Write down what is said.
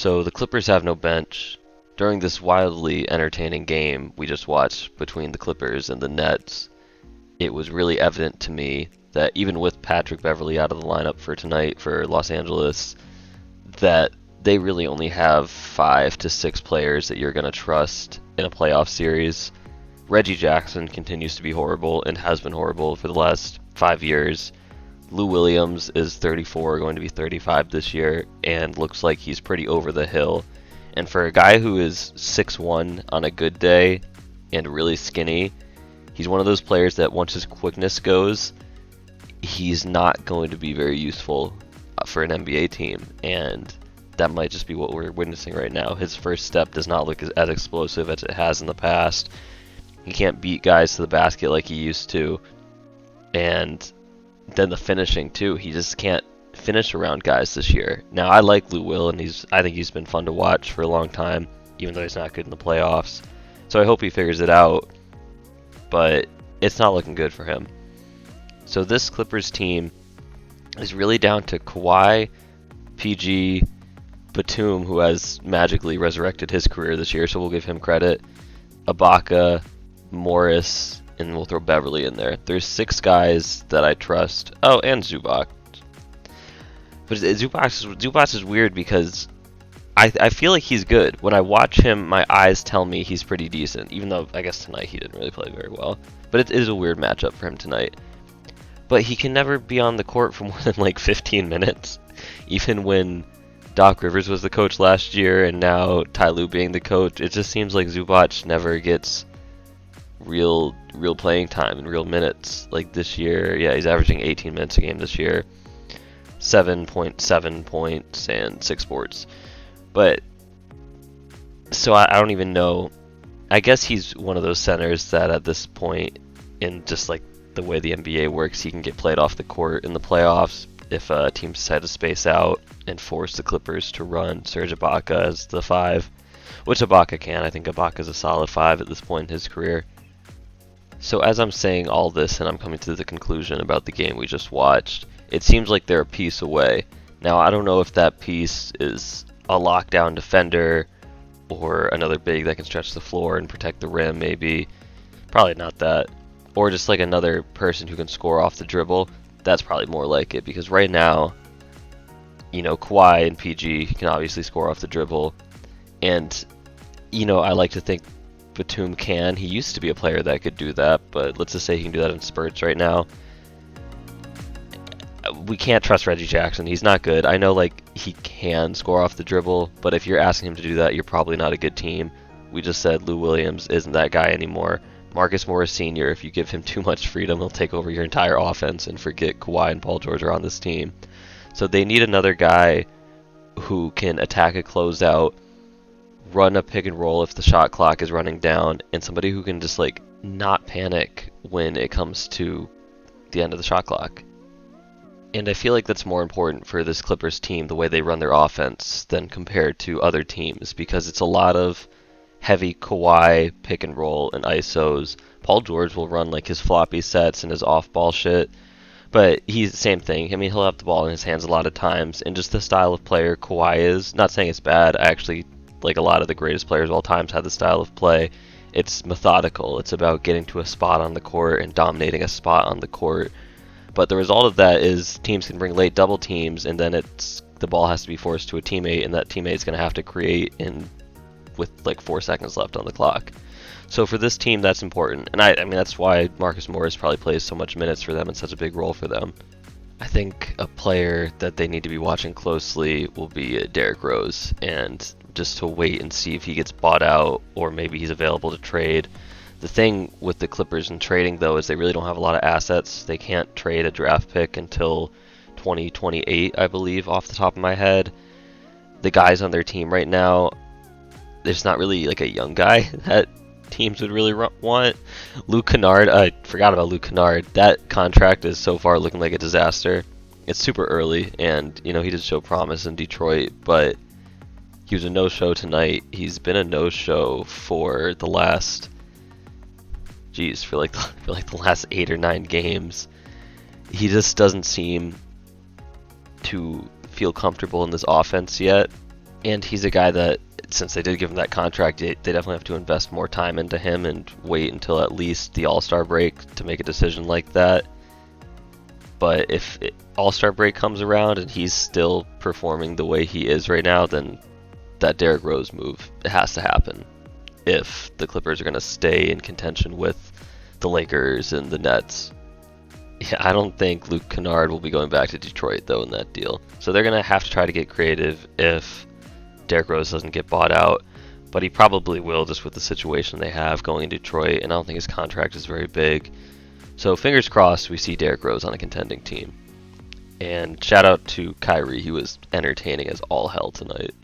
So the Clippers have no bench. During this wildly entertaining game we just watched between the Clippers and the Nets, it was really evident to me that even with Patrick Beverley out of the lineup for tonight for Los Angeles, that they really only have 5 to 6 players that you're going to trust in a playoff series. Reggie Jackson continues to be horrible and has been horrible for the last 5 years. Lou Williams is 34, going to be 35 this year, and looks like he's pretty over the hill. And for a guy who is 6'1" on a good day and really skinny, he's one of those players that once his quickness goes, he's not going to be very useful for an NBA team. And that might just be what we're witnessing right now. His first step does not look as explosive as it has in the past. He can't beat guys to the basket like he used to. And then the finishing too. He just can't finish around guys this year. Now I like Lou Will, and I think he's been fun to watch for a long time, even though he's not good in the playoffs. So I hope he figures it out. But it's not looking good for him. So this Clippers team is really down to Kawhi, PG, Batum, who has magically resurrected his career this year, so we'll give him credit, Ibaka, Morris, and we'll throw Beverly in there. There's 6 guys that I trust. Oh, and Zubac. But Zubac is weird because I feel like he's good. When I watch him, my eyes tell me he's pretty decent, even though I guess tonight he didn't really play very well. But it is a weird matchup for him tonight. But he can never be on the court for more than like 15 minutes, even when Doc Rivers was the coach last year and now Ty Lue being the coach. It just seems like Zubac never gets real playing time and real minutes. Like this year, yeah, he's averaging 18 minutes a game this year, 7.7 points and 6 boards. But so I don't even know. I guess he's one of those centers that at this point, in just like the way the NBA works, he can get played off the court in the playoffs if teams decide to space out and force the Clippers to run Serge Ibaka as the 5, which Ibaka can. I think Ibaka's a solid 5 at this point in his career. So as I'm saying all this and I'm coming to the conclusion about the game we just watched, it seems like they're a piece away. Now I don't know if that piece is a lockdown defender or another big that can stretch the floor and protect the rim, maybe. Probably not that. Or just like another person who can score off the dribble. That's probably more like it, because right now, you know, Kawhi and PG can obviously score off the dribble. And, you know, I like to think Batum can. He used to be a player that could do that, but let's just say he can do that in spurts right now. We can't trust Reggie Jackson. He's not good. I know, like, he can score off the dribble, but if you're asking him to do that, you're probably not a good team. We just said Lou Williams isn't that guy anymore. Marcus Morris Sr., if you give him too much freedom, he'll take over your entire offense and forget Kawhi and Paul George are on this team. So they need another guy who can attack a closeout, run a pick and roll if the shot clock is running down, and somebody who can just like not panic when it comes to the end of the shot clock. And I feel like that's more important for this Clippers team, the way they run their offense, than compared to other teams, because it's a lot of heavy Kawhi pick and roll and ISOs. Paul George will run like his floppy sets and his off-ball shit, but he's the same thing. I mean, he'll have the ball in his hands a lot of times, and just the style of player Kawhi is, not saying it's bad, I actually, like a lot of the greatest players of all time have the style of play. It's methodical. It's about getting to a spot on the court and dominating a spot on the court. But the result of that is teams can bring late double teams, and then the ball has to be forced to a teammate, and that teammate's going to have to create with like 4 seconds left on the clock. So for this team, that's important. And I mean, that's why Marcus Morris probably plays so much minutes for them and such a big role for them. I think a player that they need to be watching closely will be Derrick Rose, and just to wait and see if he gets bought out or maybe he's available to trade. The thing with the Clippers in trading, though, is they really don't have a lot of assets. They can't trade a draft pick until 2028, I believe, off the top of my head. The guys on their team right now, there's not really like a young guy that teams would really want. Luke Kennard, I forgot about Luke Kennard. That contract is so far looking like a disaster. It's super early, and you know he did show promise in Detroit, but he was a no-show tonight. He's been a no-show for the last, for like the last 8 or 9 games. He just doesn't seem to feel comfortable in this offense yet. And he's a guy that, since they did give him that contract, they definitely have to invest more time into him and wait until at least the All-Star break to make a decision like that. But if All-Star break comes around and he's still performing the way he is right now, then that Derrick Rose move has to happen if the Clippers are going to stay in contention with the Lakers and the Nets. Yeah, I don't think Luke Kennard will be going back to Detroit, though, in that deal. So they're going to have to try to get creative if Derrick Rose doesn't get bought out. But he probably will, just with the situation they have going in Detroit, and I don't think his contract is very big. So fingers crossed we see Derrick Rose on a contending team. And shout out to Kyrie, he was entertaining as all hell tonight.